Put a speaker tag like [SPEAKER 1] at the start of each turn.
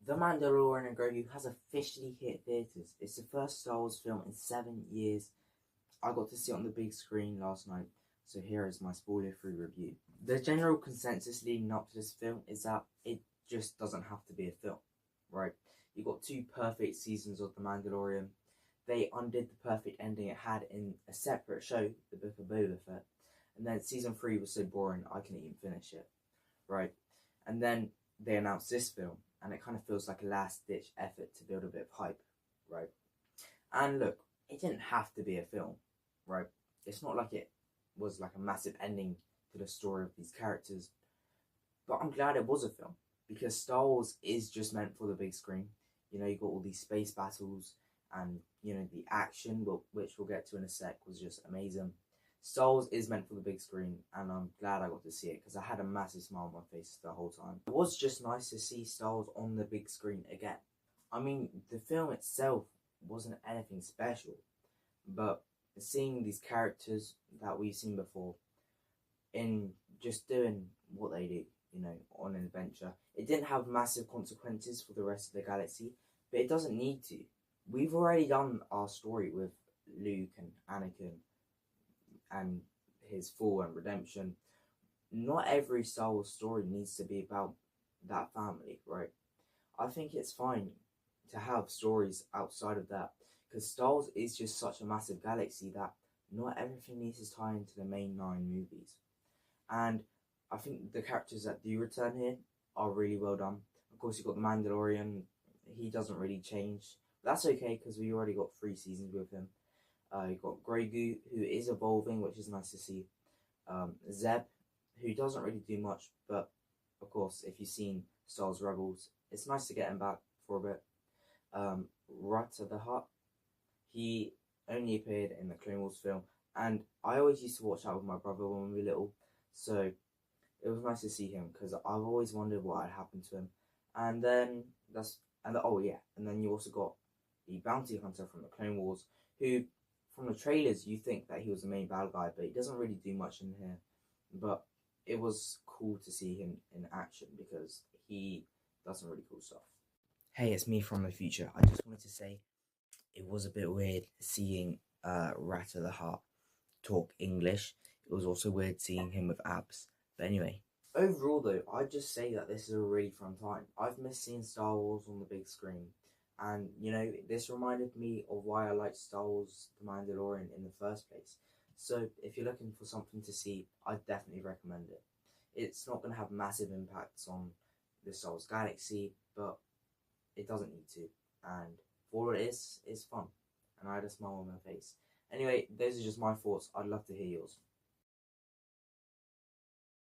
[SPEAKER 1] The Mandolorian and Grogu has officially hit theatres. It's the first Star Wars film in 7 years. I got to see it on the big screen last night, so here is my spoiler-free review. The general consensus leading up to this film is that it just doesn't have to be a film, right? You got 2 perfect seasons of The Mandalorian. They undid the perfect ending it had in a separate show, The Book of Boba Fett. And then season 3 was so boring I couldn't even finish it, right? And then they announced this film, and it kind of feels like a last-ditch effort to build a bit of hype, right? And look, it didn't have to be a film, right? It's not like it was like a massive ending to the story of these characters, but I'm glad it was a film, because Star Wars is just meant for the big screen. You know, you got all these space battles, and you know, the action, which we'll get to in a sec, was just amazing. Star Wars is meant for the big screen, and I'm glad I got to see it, because I had a massive smile on my face the whole time. It was just nice to see Star Wars on the big screen again. I mean, the film itself wasn't anything special, but seeing these characters that we've seen before in just doing what they do, you know, on an adventure. It didn't have massive consequences for the rest of the galaxy, but it doesn't need to. We've already done our story with Luke and Anakin and his fall and redemption. Not every Star Wars story needs to be about that family, right? I think it's fine to have stories outside of that, because Star Wars is just such a massive galaxy that not everything needs to tie into the main 9 movies. And I think the characters that do return here are really well done. Of course, you've got the Mandalorian. He doesn't really change. That's okay, because we already got 3 seasons with him. You've got Grogu, who is evolving, which is nice to see. Zeb, who doesn't really do much, but of course, if you've seen Star Wars Rebels, it's nice to get him back for a bit. Rata the Hutt, he only appeared in the Clone Wars film, and I always used to watch that with my brother when we were little, so it was nice to see him, because I've always wondered what had happened to him. And then and then you also got the bounty hunter from the Clone Wars, who from the trailers you think that he was the main bad guy, but he doesn't really do much in here. But it was cool to see him in action, because he does some really cool stuff. Hey, it's me from the future. I just wanted to say it was a bit weird seeing Rata the Hutt talk English. It was also weird seeing him with abs. But anyway, overall though, I'd just say that this is a really fun time. I've missed seeing Star Wars on the big screen. And, you know, this reminded me of why I liked Star Wars The Mandalorian in the first place. So if you're looking for something to see, I'd definitely recommend it. It's not going to have massive impacts on the Star Wars galaxy, but it doesn't need to. And for what it is, it's fun. And I had a smile on my face. Anyway, those are just my thoughts. I'd love to hear yours.